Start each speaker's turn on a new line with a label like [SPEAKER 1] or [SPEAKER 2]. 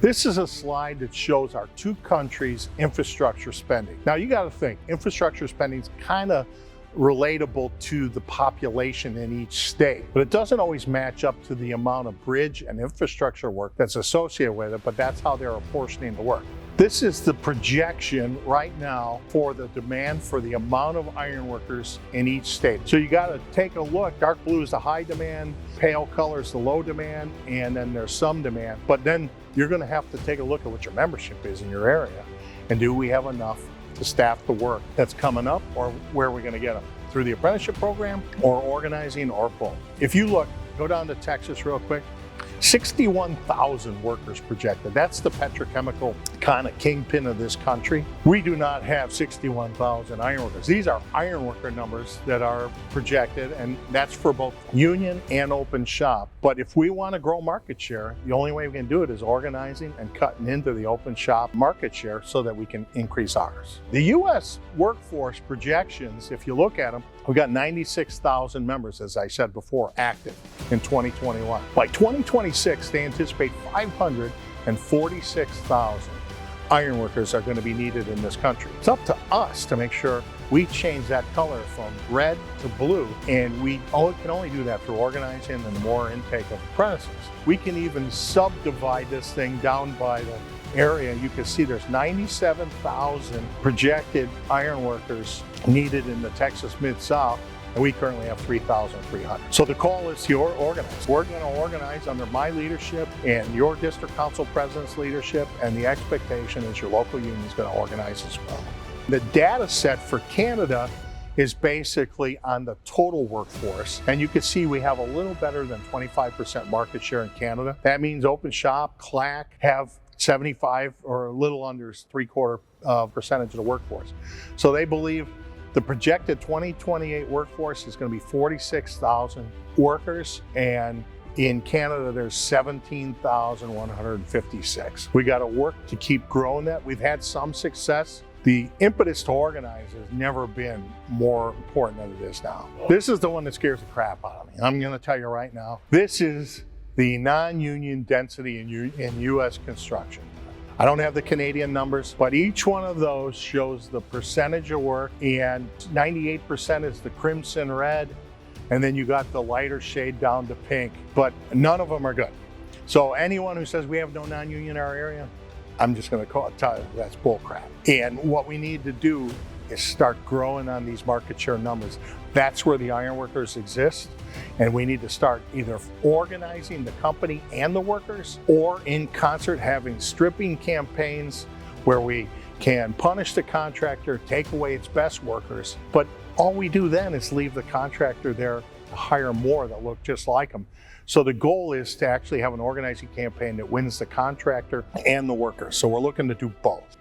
[SPEAKER 1] This is a slide that shows our two countries' infrastructure spending. Now you got to think, infrastructure spending is kind of relatable to the population in each state, but it doesn't always match up to the amount of bridge and infrastructure work that's associated with it, but that's how they're apportioning the work. This is the projection right now for the demand for the amount of ironworkers in each state. So you got to take a look. Dark blue is the high demand, pale color is the low demand, and then there's some demand. But then you're going to have to take a look at what your membership is in your area. And do we have enough to staff the work that's coming up, or where are we going to get them? Through the apprenticeship program, or organizing, or both? If you look, go down to Texas real quick. 61,000 workers projected. That's the petrochemical kind of kingpin of this country. We do not have 61,000 ironworkers. These are ironworker numbers that are projected, and that's for both union and open shop. But if we want to grow market share, the only way we can do it is organizing and cutting into the open shop market share so that we can increase ours. The U.S. workforce projections, if you look at them, we've got 96,000 members, as I said before, active in 2021. By 2026, they anticipate 546,000 ironworkers are going to be needed in this country. It's up to us to make sure we change that color from red to blue, and we can only do that through organizing and more intake of apprentices. We can even subdivide this thing down by the area. You can see there's 97,000 projected ironworkers needed in the Texas Mid-South, and we currently have 3,300. So the call is to organize. We're going to organize under my leadership and your district council president's leadership, and the expectation is your local union is going to organize as well. The data set for Canada is basically on the total workforce, and you can see we have a little better than 25% market share in Canada. That means open shop, CLAC have 75 or a little under 3/4 percentage of the workforce. So they believe the projected 2028 workforce is going to be 46,000 workers, and in Canada there's 17,156. We got to work to keep growing that. We've had some success. The impetus to organize has never been more important than it is now. This is the one that scares the crap out of me. I'm going to tell you right now, this is the non-union density in U.S. construction. I don't have the Canadian numbers, but each one of those shows the percentage of work, and 98% is the crimson red, and then you got the lighter shade down to pink, but none of them are good. So anyone who says we have no non-union in our area, I'm just going to tell you that's bullcrap. And what we need to do is start growing on these market share numbers. That's where the ironworkers exist, and we need to start either organizing the company and the workers, or in concert having stripping campaigns where we can punish the contractor, take away its best workers, but all we do then is leave the contractor there to hire more that look just like them. So the goal is to actually have an organizing campaign that wins the contractor and the worker. So we're looking to do both.